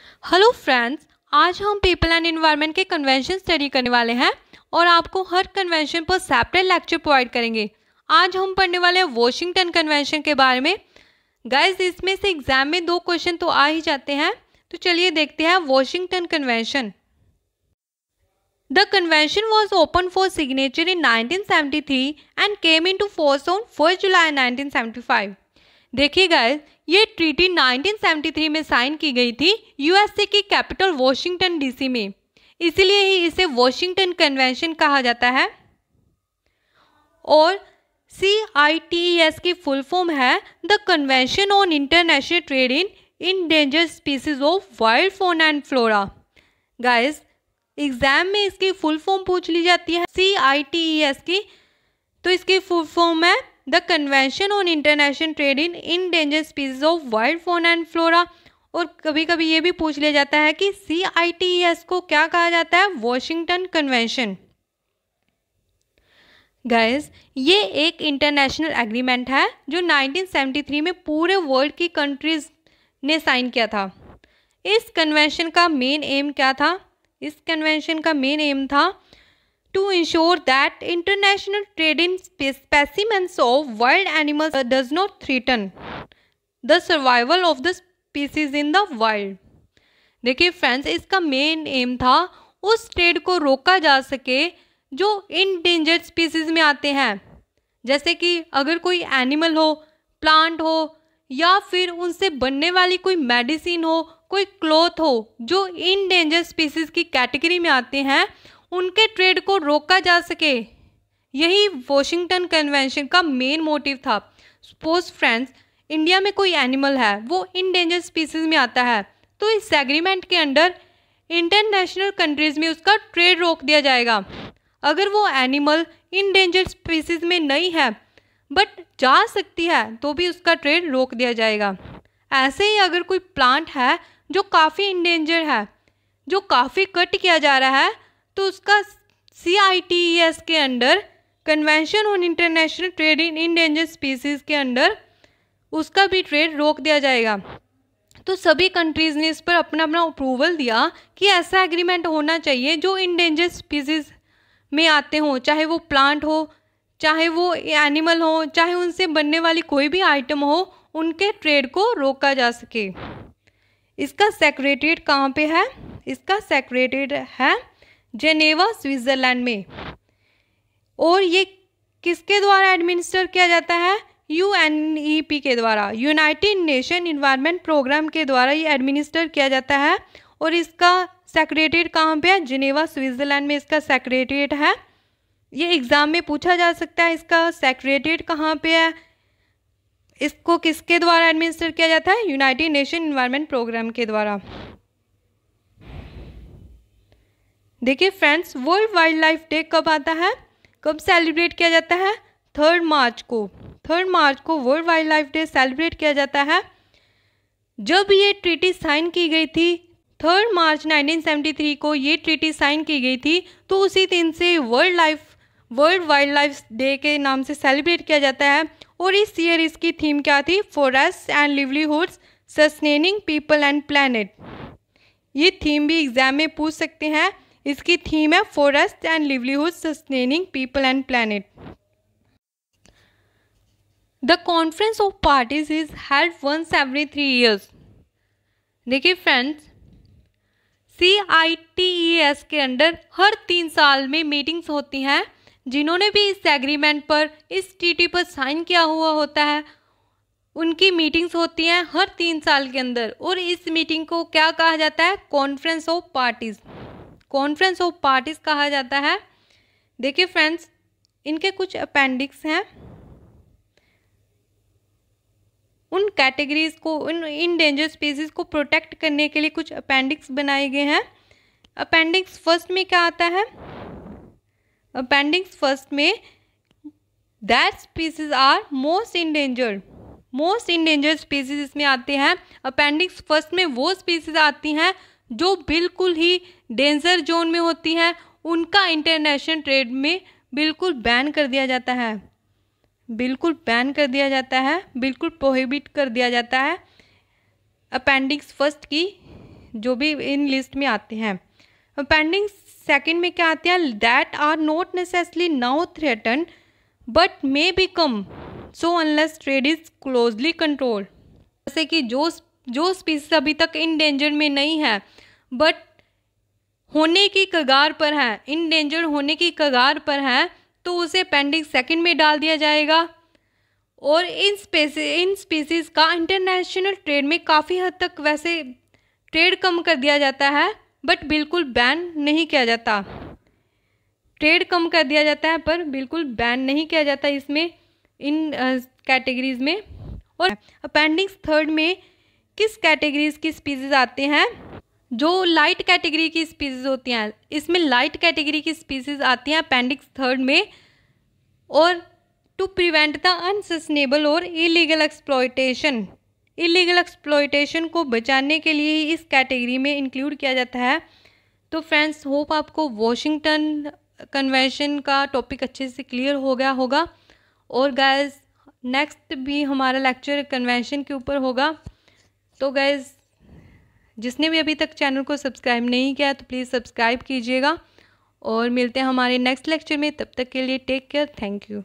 Hello friends, आज हम people and environment के कन्वेंशन स्टडी करने वाले हैं और आपको हर कन्वेंशन पर सेपरेट लेक्चर प्रोवाइड करेंगे। आज हम पढ़ने वाले हैं वॉशिंगटन कन्वेंशन के बारे में। गाइस, इसमें से एग्जाम में 2 क्वेश्चन तो आ ही जाते हैं, तो चलिए देखते हैं Washington convention. The convention was open for signature in 1973 and came into force on 1 जुलाई 1975। देखिए गाइस, ये ट्रीटी 1973 में साइन की गई थी यूएसए की कैपिटल वॉशिंगटन डीसी में, इसीलिए ही इसे वॉशिंगटन कन्वेंशन कहा जाता है। और CITES की फुल फॉर्म है the convention on international trade in endangered species of wild fauna and flora. Guys, exam में इसकी फुल फॉर्म पूछ ली जाती है CITES की, तो इसकी फुल फॉर्म है the convention on international trade in endangered species of wild fauna and flora. और कभी कभी ये भी पूछ लिया जाता है कि CITES को क्या कहा जाता है, वॉशिंगटन कन्वेंशन। गाइस, ये एक इंटरनेशनल एग्रीमेंट है जो 1973 में पूरे वर्ल्ड की कंट्रीज ने साइन किया था। इस कन्वेंशन का मेन एम क्या था? इस कन्वेंशन का मेन एम था to ensure that international trade in specimens of wild animals does not threaten the survival of the species in the wild। देखिए फ्रेंड्स, इसका मेन एम था उस ट्रेड को रोका जा सके जो इंडेंजर्ड स्पीसीज में आते हैं, जैसे कि अगर कोई एनिमल हो, प्लांट हो, या फिर उनसे बनने वाली कोई मेडिसिन हो, कोई क्लॉथ हो जो इंडेंजर्ड स्पीसीज की कैटेगरी में आते हैं, उनके ट्रेड को रोका जा सके। यही वॉशिंगटन कन्वेंशन का मेन मोटिव था। सपोज फ्रेंड्स, इंडिया में कोई एनिमल है, वो इंडेंजर्ड स्पीसीज में आता है, तो इस एग्रीमेंट के अंडर इंटरनेशनल कंट्रीज में उसका ट्रेड रोक दिया जाएगा। अगर वो एनिमल इंडेंजर्ड स्पीसीज में नहीं है बट जा सकती है, तो भी उसका ट्रेड रोक दिया जाएगा। ऐसे ही अगर कोई प्लांट है जो काफ़ी इंडेंजर है, जो काफ़ी कट किया जा रहा है, तो उसका CITES के under, convention on international trade in endangered species के अंडर, उसका भी ट्रेड रोक दिया जाएगा। तो सभी कंट्रीज ने इस पर अपना अपना अप्रूवल दिया कि ऐसा एग्रीमेंट होना चाहिए जो इंडेंजर्ड स्पीसीज में आते हों, चाहे वो प्लांट हो, चाहे वो एनिमल हो, चाहे उनसे बनने वाली कोई भी आइटम हो, उनके ट्रेड को रोका जा सके। इसका सेक्रेटरीट कहाँ पे है? इसका सेक्रेटरीट है जेनेवा, स्विट्जरलैंड में। और ये किसके द्वारा एडमिनिस्टर किया जाता है? UNEP के द्वारा, यूनाइटेड नेशन एनवायरनमेंट प्रोग्राम के द्वारा ये एडमिनिस्टर किया जाता है। और इसका सेक्रेटरीट कहाँ पे है? जेनेवा, स्विट्जरलैंड में इसका सेक्रेटरीट है। ये एग्ज़ाम में पूछा जा सकता है, इसका सेक्रेटरीट कहाँ पे है, इसको किसके द्वारा एडमिनिस्टर किया जाता है? यूनाइटेड नेशन एनवायरनमेंट प्रोग्राम के द्वारा। देखिए friends, world wild life day कब आता है, कब सेलिब्रेट किया जाता है? 3 मार्च को। 3 मार्च को world wild life day celebrate किया जाता है। जब ये ट्रीटी साइन की गई थी, 3 मार्च 1973 को ये ट्रीटी साइन की गई थी, तो उसी दिन से वर्ल्ड वाइल्ड लाइफ डे के नाम से सेलिब्रेट किया जाता है। और इस ईयर इसकी थीम क्या थी? Forest and livelihoods sustaining people and planet. ये थीम भी एग्जाम में पूछ सकते हैं। इसकी थीम है forest and livelihood sustaining people and planet. The conference of parties is held once every 3 years। देखिए फ्रेंड्स, CITES के अंडर हर 3 साल में मीटिंग्स होती हैं। जिन्होंने भी इस एग्रीमेंट पर, इस ट्रीटी पर साइन किया हुआ होता है, उनकी मीटिंग्स होती हैं हर 3 साल के अंदर। और इस मीटिंग को क्या कहा जाता है? Conference of parties. Conference of parties कहा जाता है। देखिए फ्रेंड्स, इनके कुछ अपेंडिक्स हैं। उन कैटेगरीज को, उन इंडेंजर्ड स्पीसीज को प्रोटेक्ट करने के लिए कुछ अपेंडिक्स बनाए गए हैं। अपेंडिक्स फर्स्ट में क्या आता है? अपेंडिक्स फर्स्ट में that species are most endangered. Most endangered species इसमें आते हैं। अपेंडिक्स फर्स्ट में वो स्पीसीज आती हैं जो बिल्कुल ही डेंजर जोन में होती हैं, उनका इंटरनेशनल ट्रेड में बिल्कुल बैन कर दिया जाता है। बिल्कुल बैन कर दिया जाता है, बिल्कुल प्रोहिबिट कर दिया जाता है अपेंडिक्स फर्स्ट की जो भी इन लिस्ट में आते हैं। अपेंडिक्स सेकंड में क्या आते हैं, that are not necessarily now threaten but may become so unless trade is closely control. जैसे कि जो स्पीसीज अभी तक इंडेंजर में नहीं है बट होने की कगार पर है, इंडेंजर होने की कगार पर है, तो उसे अपेंडिक्स सेकंड में डाल दिया जाएगा। और इन स्पीसीज का इंटरनेशनल ट्रेड में काफ़ी हद तक वैसे ट्रेड कम कर दिया जाता है बट बिल्कुल बैन नहीं किया जाता। ट्रेड कम कर दिया जाता है पर बिल्कुल बैन नहीं किया जाता इसमें, इन कैटेगरीज में। और अपेंडिक्स थर्ड में किस कैटेगरीज की स्पीसीज आते हैं, जो लाइट कैटेगरी की स्पीसीज होती हैं, इसमें लाइट कैटेगरी की स्पीसीज आती हैं अपेंडिक्स थर्ड में। और टू प्रिवेंट द अनसस्टेनेबल और इलीगल एक्सप्लॉयटेशन को बचाने के लिए ही इस कैटेगरी में इंक्लूड किया जाता है। तो फ्रेंड्स, होप आपको वाशिंगटन कन्वेंशन का टॉपिक अच्छे से क्लियर हो गया होगा। और गाइस, नेक्स्ट भी हमारा लेक्चर कन्वेंशन के ऊपर होगा। तो गाइस, जिसने भी अभी तक चैनल को सब्सक्राइब नहीं किया तो प्लीज़ सब्सक्राइब कीजिएगा। और मिलते हैं हमारे नेक्स्ट लेक्चर में, तब तक के लिए टेक केयर, थैंक यू।